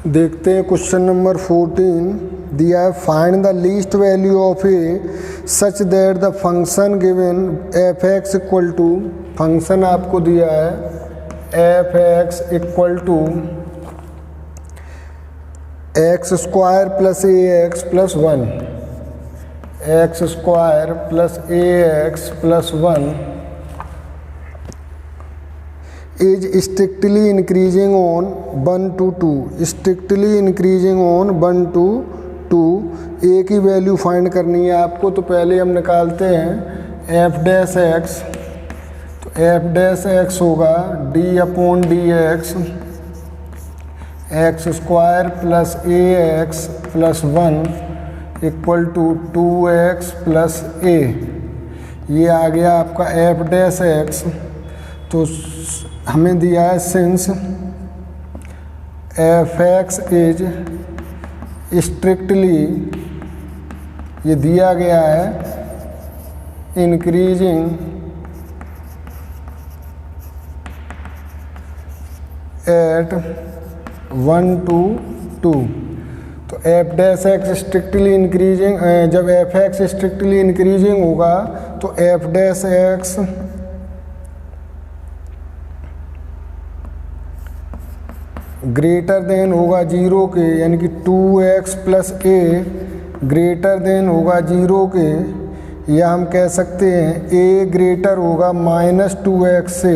देखते हैं question number 14 दिया है, find the least value of A such that the function given F x equal to, function आपको दिया है F x equal to X square plus A X plus 1, X square plus A X plus 1 is strictly increasing on 1 to 2, strictly increasing on 1 to 2। ए की value find करनी है आपको, तो पहले हम निकालते हैं एफ डैश एक्स, तो एफ डैश एक्स होगा D upon D x, X square plus A X plus 1 equal to 2x plus A. ये आ गया आपका एफ डैश एक्स। तो हमें दिया है since F x is strictly, ये दिया गया है इंक्रीजिंग एट 1 to 2। तो F dash x strictly increasing, जब एफ एक्स स्ट्रिक्टली इंक्रीजिंग होगा तो F dash x greater than होगा 0 के, यानी कि 2x प्लस ए ग्रेटर देन होगा 0 के, या हम कह सकते हैं a ग्रेटर होगा -2x से।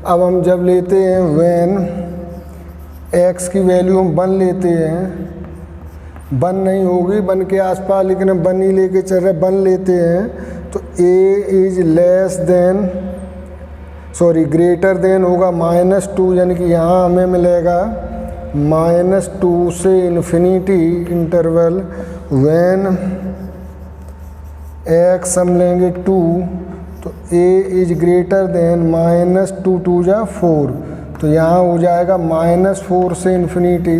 अब हम जब लेते हैं व्हेन x की वैल्यू हम 1 लेते हैं, 1 नहीं होगी 1 के आसपास, लेकिन हम 1 ही लेके चल रहे 1 लेते हैं, तो a is less then greater than होगा -2, यानी कि यहाँ हमें मिलेगा -2 से इन्फिनिटी इंटरवल व्हेन x हम लेंगे 2, तो a इज ग्रेटर देन -2 2 जा 4, तो यहाँ हो जाएगा -4 से इन्फिनिटी,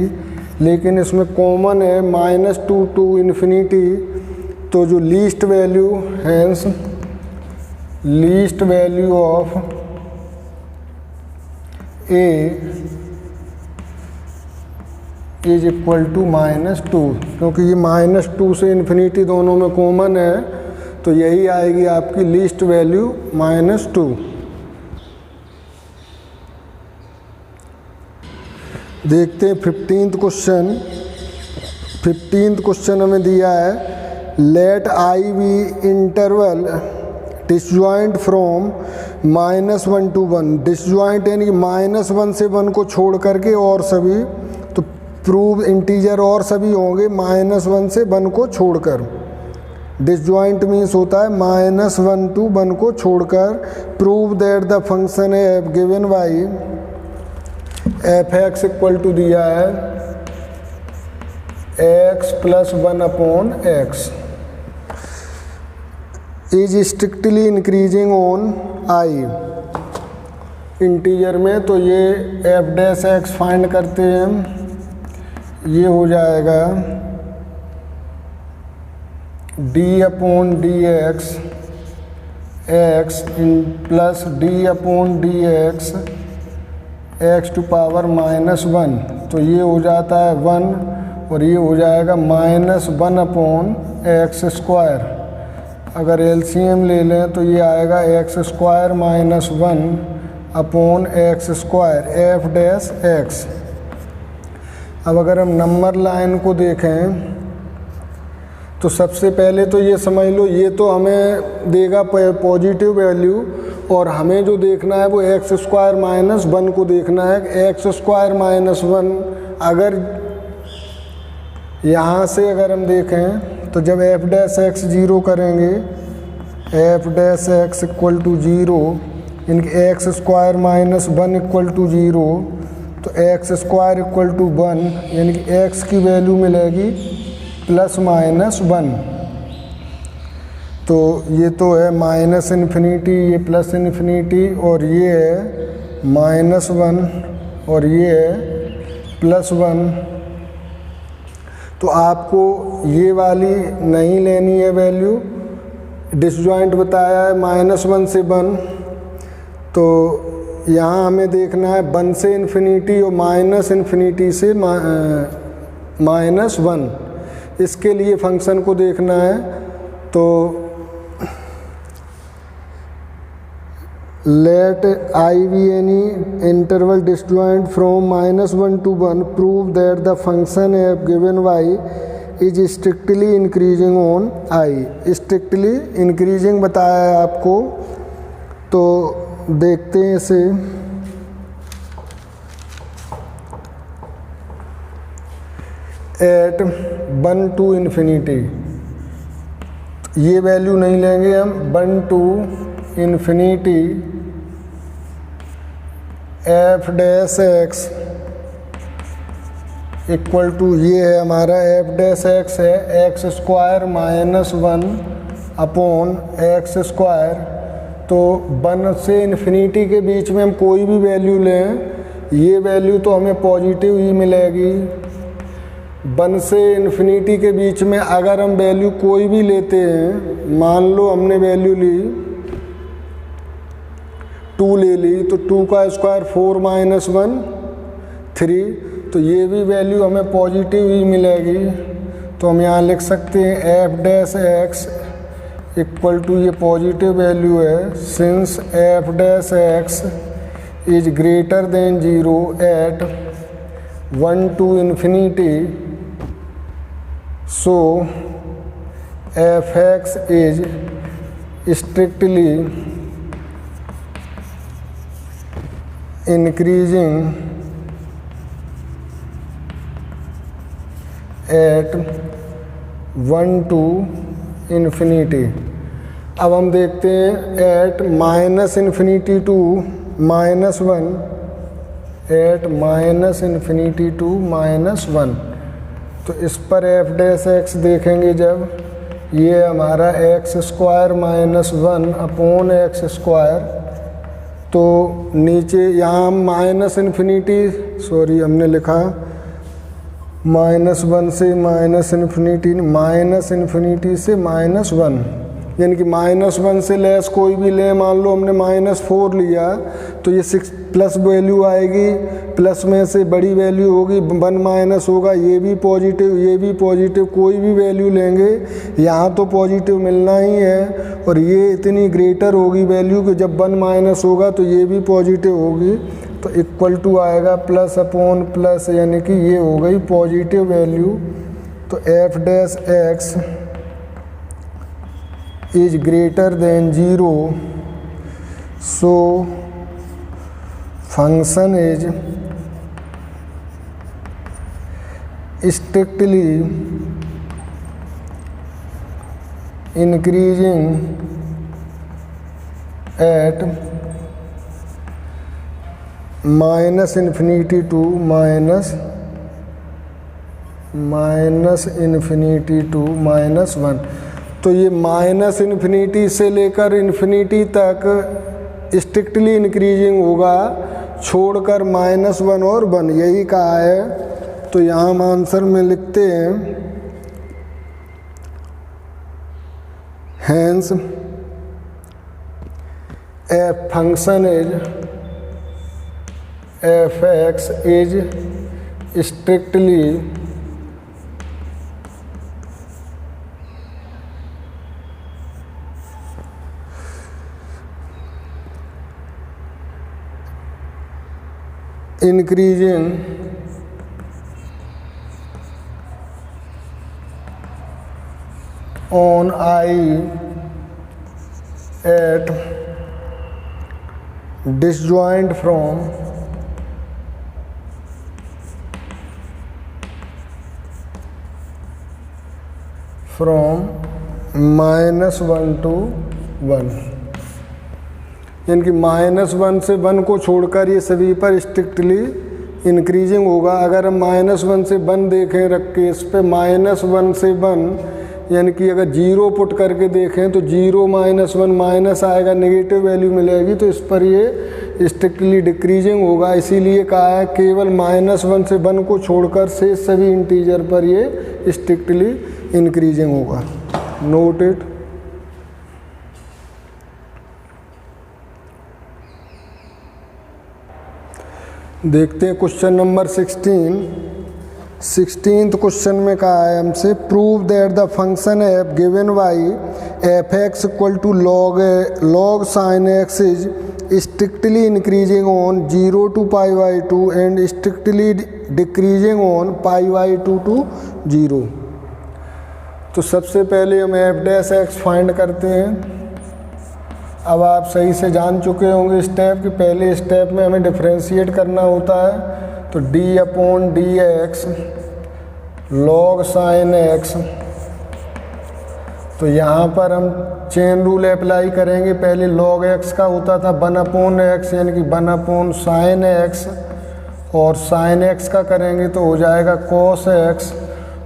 लेकिन इसमें कॉमन है -2 टू इन्फिनिटी। तो जो least value hence least value of a is equal to -2, क्योंकि ये -2 से इन्फिनिटी दोनों में कॉमन है, तो यही आएगी आपकी लीस्ट वैल्यू -2। देखते हैं 15th क्वेश्चन। 15th क्वेश्चन हमें दिया है, let I be interval disjoint from -1 to 1, disjoint यानी कि -1 से 1 को छोड़ करके और सभी, तो प्रूव इंटीजर और सभी होंगे -1 से 1 को छोड़कर। डिसजॉइंट मीन्स होता है -1 to 1 को छोड़कर। Prove that the function F given by F x equal to दिया है x plus 1 upon x is strictly increasing on I integer में। तो ये एफ डैश एक्स फाइंड करते हैं, ये हो जाएगा d upon D x x plus d upon D x x to power -1, तो ये हो जाता है 1 और ये हो जाएगा -1 अपॉन एक्स स्क्वायर। अगर एलसीएम ले लें तो ये आएगा x square -1 upon x square F dash x. अब अगर हम नंबर लाइन को देखें तो सबसे पहले तो ये समझ लो, ये तो हमें देगा पॉजिटिव वैल्यू, और हमें जो देखना है वो एक्स स्क्वायर -1 को देखना है। एक्स स्क्वायर -1 अगर यहाँ से अगर हम देखें तो जब एफ डैश एक्स 0 करेंगे, f dash x equal to 0, यानी एक्स स्क्वायर -1 इक्वल टू 0, तो एक्स स्क्वायर इक्वल टू 1, यानी कि एक्स की वैल्यू मिलेगी +-1। तो ये तो है -इन्फिनिटी, ये +इन्फिनिटी, और ये है -1 और ये है +1। तो आपको ये वाली नहीं लेनी है वैल्यू, डिसजॉइंट बताया है -1 से 1, तो यहाँ हमें देखना है 1 से इन्फिनिटी और माइनस इन्फिनिटी से -1, इसके लिए फंक्शन को देखना है। तो let I be any interval disjoint from -1 to 1, prove that the function f given y is strictly increasing on I। strictly increasing बताया है आपको, तो देखते हैं इसे। एट 1 to इन्फिनिटी, ये वैल्यू नहीं लेंगे हम। 1 to infinity f dash x equal to, ये है हमारा एफ डैश एक्स है x square -1 upon x square. तो 1 से इन्फिनिटी के बीच में हम कोई भी वैल्यू लें, ये वैल्यू तो हमें पॉजिटिव ही मिलेगी। 1 से इन्फिनिटी के बीच में अगर हम वैल्यू कोई भी लेते हैं, मान लो हमने वैल्यू ली 2 ले ली, तो 2 का स्क्वायर 4 - 1 3, तो ये भी वैल्यू हमें पॉजिटिव ही मिलेगी। तो हम यहाँ लिख सकते हैं F dash x equal to, ये पॉजिटिव वैल्यू है, since f dash x is greater than 0 at 1 to infinity, so F x is strictly increasing at 1 to infinity. अब हम देखते हैं at -infinity to -1, at -infinity to -1। तो इस पर F dash x देखेंगे जब, ये हमारा x square -1 upon x square. तो नीचे यहाँ -इन्फिनिटी, सॉरी हमने लिखा -1 से -इन्फिनिटी, -इन्फिनिटी से -1, यानी कि -1 से लेस कोई भी लें। मान लो हमने -4 लिया, तो ये 6 प्लस वैल्यू आएगी, प्लस में से बड़ी वैल्यू होगी 1 माइनस होगा, ये भी पॉजिटिव, ये भी पॉजिटिव, कोई भी वैल्यू लेंगे यहाँ तो पॉजिटिव मिलना ही है। और ये इतनी ग्रेटर होगी वैल्यू कि जब 1 माइनस होगा तो ये भी पॉजिटिव होगी, तो इक्वल टू आएगा प्लस अपॉन प्लस, यानी कि ये हो गई पॉजिटिव वैल्यू। तो F dash x is greater than 0, so function is strictly increasing at -infinity to -infinity to -1। तो ये -इन्फिनिटी से लेकर इन्फिनिटी तक स्ट्रिक्टली इंक्रीजिंग होगा, छोड़कर -1 और 1, यही कहा है। तो यहाँ हम आंसर में लिखते हैं hence a function is f(x) is strictly increasing on I at disjoint from -1 to 1, यानी कि -1 से 1 को छोड़कर ये सभी पर स्ट्रिक्टली इंक्रीजिंग होगा। अगर हम -1 से 1 देखें रख के, इस पे -1 से 1, यानी कि अगर 0 पुट करके देखें तो 0 -1 माइनस आएगा, नेगेटिव वैल्यू मिलेगी, तो इस पर ये स्ट्रिक्टली डिक्रीजिंग होगा। इसीलिए कहा है केवल -1 से 1 को छोड़कर से सभी इंटीजर पर ये स्ट्रिक्टली इंक्रीजिंग होगा। Note it. देखते हैं क्वेश्चन नंबर 16th क्वेश्चन में कहा है हमसे prove that the function F given by F x equal to log sine X is strictly increasing on 0 to π/2 and strictly decreasing on π/2 to 0। तो सबसे पहले हम एफ डैश एक्स फाइंड करते हैं। अब आप सही से जान चुके होंगे स्टेप कि पहले स्टेप में हमें डिफरेंशिएट करना होता है। तो d/dx log sin x, तो यहाँ पर हम चेन रूल अप्लाई करेंगे। पहले log x का होता था 1/x यानी कि 1/sin x, और sin x का करेंगे तो हो जाएगा cos x,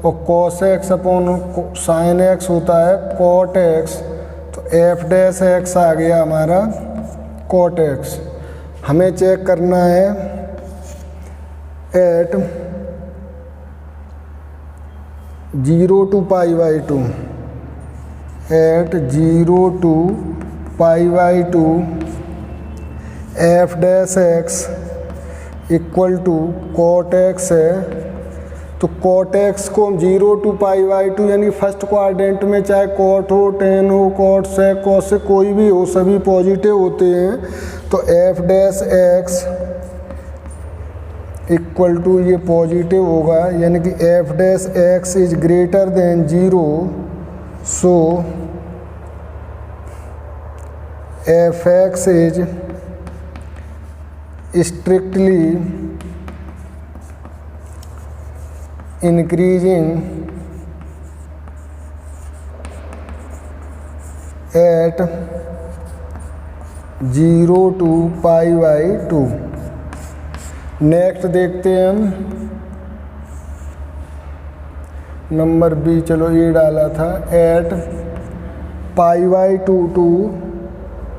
और cos x upon sin x होता है cot x। तो एफ डैश एक्स आ गया हमारा cot x। हमें चेक करना है at 0 to π/2, at 0 to π/2 F dash x equal to cot x है। तो cot x को हम 0 to π/2 यानी फर्स्ट क्वाड्रेंट में चाहे cot हो, tan हो, cot sec, cos कोई भी हो, सभी पॉजिटिव होते हैं। तो F dash x equal to ये पॉजिटिव होगा, यानी कि F dash x is greater than 0, so F x is strictly increasing at 0 to π/2। Next देखते हैं हम नंबर बी, चलो ये डाला था एट π/2 to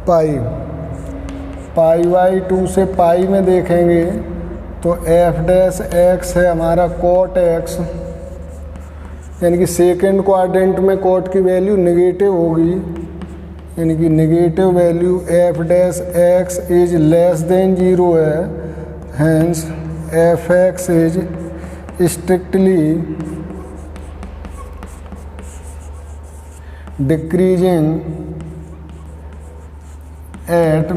π/2 से पाई में देखेंगे तो एफ डैश एक्स है हमारा cot x, यानी कि सेकेंड क्वाड्रेंट में cot की वैल्यू नेगेटिव होगी, यानी कि negative value f dash x is less than 0 है। Hence f x is strictly decreasing at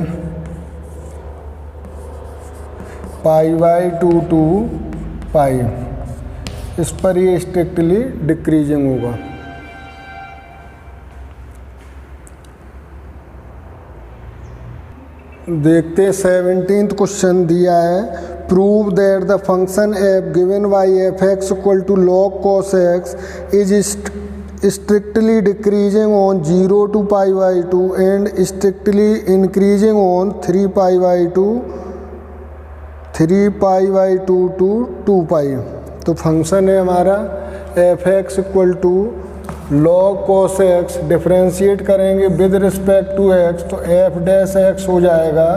π/2 to π। इस पर ये स्ट्रिक्टली डिक्रीजिंग होगा। देखते 17th क्वेश्चन दिया है prove that the function F given by F x equal to log cos x is strictly decreasing on 0 to π/2 and strictly increasing on 3π/2 to 2π। तो function है हमारा f x equal to log cos x, differentiate करेंगे with respect to x, तो F dash x हो जाएगा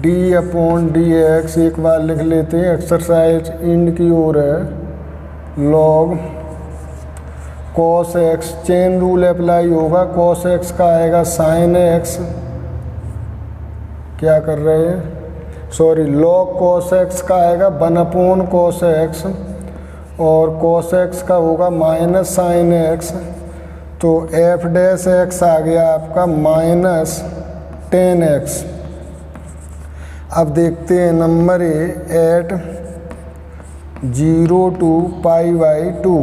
d/dx। एक बार लिख लेते हैं, एक्सरसाइज इंड की ओर है। log cos x, chain rule apply होगा, cos x का आएगा sin x, क्या कर रहे हैं, सॉरी log cos x का आएगा 1/cos x, और cos x का होगा माइनस sin x। तो एफ डैश एक्स आ गया आपका -tan x। अब देखते हैं नंबर ए एट 0 to π/2।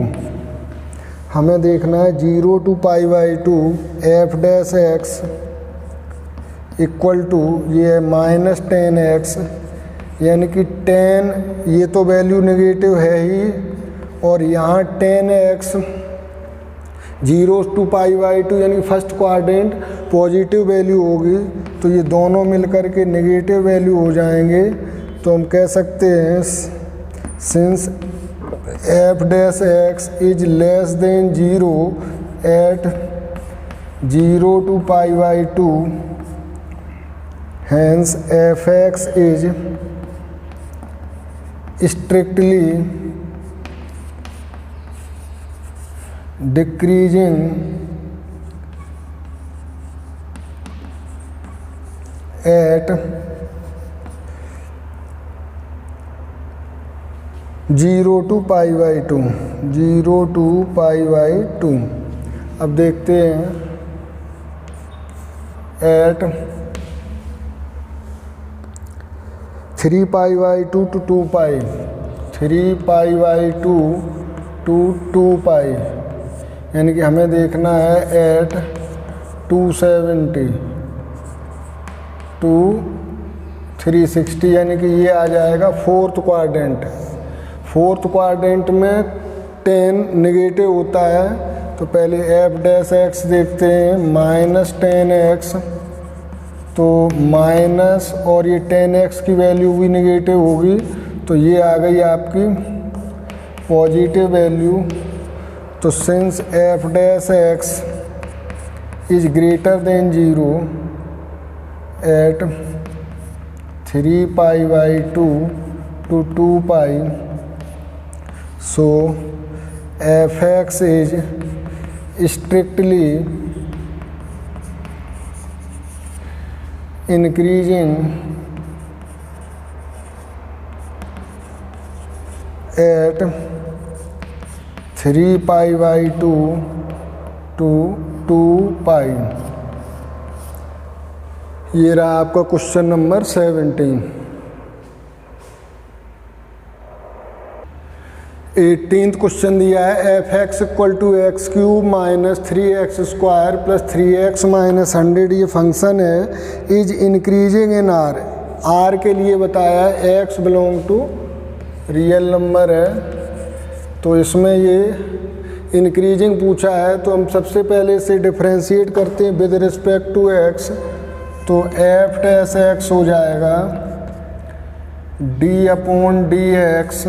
हमें देखना है 0 to π/2 F dash x equal to ये -tan x, यानी कि tan, ये तो वैल्यू नेगेटिव है ही, और यहाँ tan x 0 to π/2 यानी फर्स्ट क्वाड्रेंट पॉजिटिव वैल्यू होगी, तो ये दोनों मिलकर के नेगेटिव वैल्यू हो जाएंगे। तो हम कह सकते हैं since f dash x is less than 0 at 0 to π/2, hence fx is strictly decreasing at 0 to π/2, 0 to π/2। अब देखते हैं एट 3π/2 to 2π, 3π/2 to 2π, यानी कि हमें देखना है एट 270 to 360, यानी कि ये आ जाएगा फोर्थ क्वाड्रेंट। फोर्थ क्वाड्रेंट में 10 नेगेटिव होता है, तो पहले एफ डैश एक्स देखते हैं, -10x, तो माइनस और ये 10x की वैल्यू भी नेगेटिव होगी, तो ये आ गई आपकी पॉजिटिव वैल्यू। तो since f dash x is greater than 0 at 3π/2 to 2π, so fx is strictly increasing at 3π/2 to 2π। ये रहा आपका क्वेश्चन नंबर 17। 18th क्वेश्चन दिया है F x equal to x cube minus 3x² plus 3x minus 100, ये function है, is increasing in R. R के लिए बताया है, x belong to real number है, तो इसमें ये इंक्रीजिंग पूछा है, तो हम सबसे पहले इसे डिफ्रेंशिएट करते हैं विद रिस्पेक्ट टू एक्स। तो एफ डैश एक्स हो जाएगा d/dx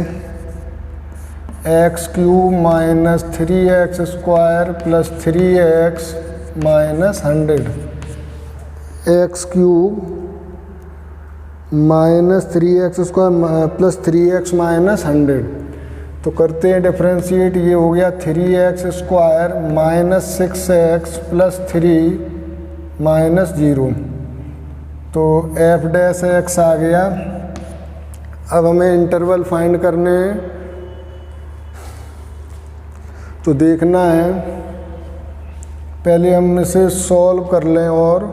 x cube minus 3x² plus 3x minus 100, x cube minus 3x² plus 3x minus 100। तो करते हैं डिफ्रेंशिएट, ये हो गया 3x² minus 6x plus 3 minus 0, तो एफ डैश एक्स आ गया। अब हमें इंटरवल फाइंड करने हैं, तो देखना है, पहले हम इसे सॉल्व कर लें, और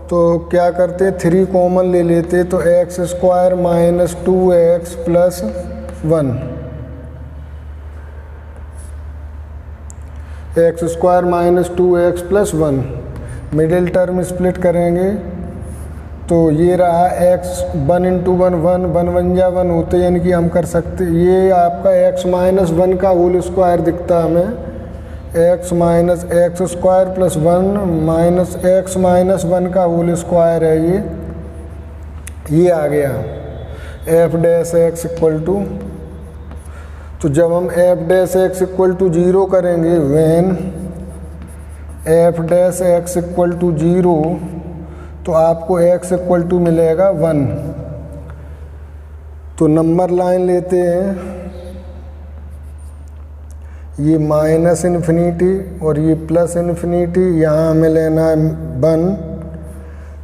तो क्या करते हैं 3 कॉमन ले लेते, तो x² minus 2x plus 1, x² minus 2x plus 1, middle term split करेंगे, तो ये रहा x 1 × 1 1 1 1 जा 1 होते, यानी कि हम कर सकते, ये आपका x माइनस 1 का होल स्क्वायर दिखता हमें, x minus x² plus 1 minus x minus 1 का होल स्क्वायर है ये आ गया f dash x equal to. तो जब हम f dash x equal to 0 करेंगे, when f dash x equal to 0, तो आपको x इक्वल टू मिलेगा 1। तो नंबर लाइन लेते हैं, ये माइनस इन्फिनिटी और ये प्लस इन्फिनिटी, यहाँ हमें लेना है 1।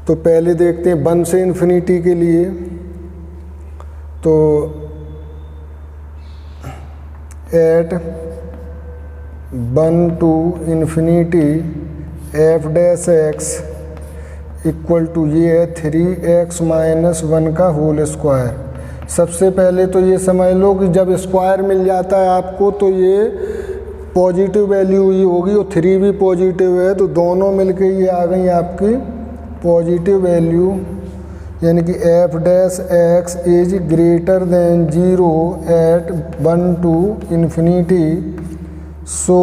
तो पहले देखते हैं 1 से इन्फिनिटी के लिए, तो at 1 to infinity f dash x equal to, ये है 3x माइनस 1 का होल स्क्वायर। सबसे पहले तो ये समझ लो कि जब स्क्वायर मिल जाता है आपको, तो ये पॉजिटिव वैल्यू ही होगी, और 3 भी पॉजिटिव है, तो दोनों मिलके ये आ गई आपकी पॉजिटिव वैल्यू, यानी कि F dash x is greater than 0 at 1 to infinity, so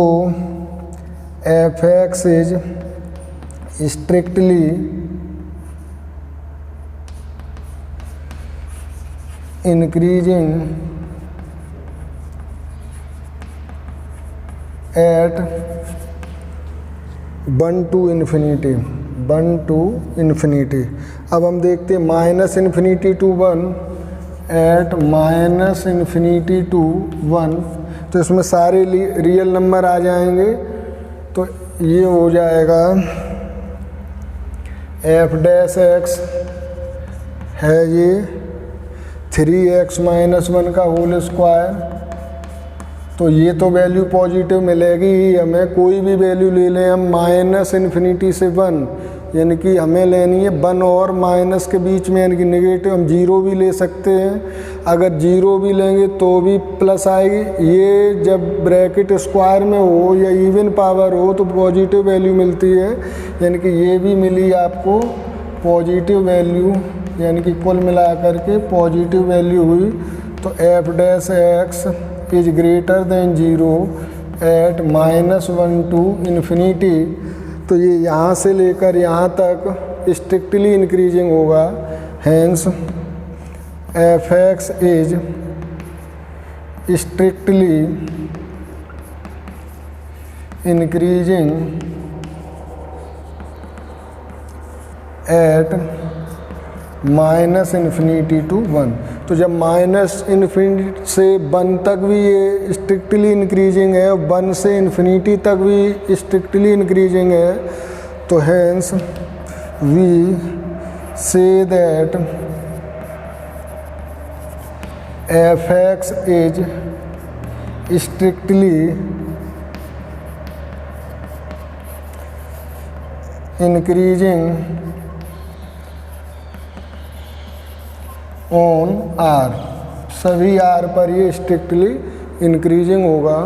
F x is strictly increasing at 1 to infinity, 1 to infinity. अब हम देखते हैं minus infinity to 1 at minus infinity to 1, तो इसमें सारे रियल नंबर आ जाएंगे, तो ये हो जाएगा एफ डैश एक्स है ये 3x माइनस 1 का होल स्क्वायर। तो ये तो वैल्यू पॉजिटिव मिलेगी ही हमें, कोई भी वैल्यू ले लें हम माइनस इन्फिनिटी से 1, यानी कि हमें लेनी है 1 और माइनस के बीच में, यानी कि नेगेटिव। हम 0 भी ले सकते हैं, अगर 0 भी लेंगे तो भी प्लस आएगी। ये जब ब्रैकेट स्क्वायर में हो या इवन पावर हो तो पॉजिटिव वैल्यू मिलती है, यानी कि ये भी मिली आपको पॉजिटिव वैल्यू, यानी कि कुल मिला करके पॉजिटिव वैल्यू हुई। तो F dash x is greater than 0 at -1 to infinity. तो ये यहाँ से लेकर यहाँ तक स्ट्रिक्टली इंक्रीजिंग होगा, hence f x is strictly increasing at -infinity to 1। तो जब -इन्फिनिटी से 1 तक भी ये स्ट्रिक्टली इंक्रीजिंग है, 1 से इन्फिनिटी तक भी स्ट्रिक्टली इंक्रीजिंग है, तो hence we say that f x is strictly increasing on R, सभी आर पर ये स्ट्रिक्टली इंक्रीजिंग होगा।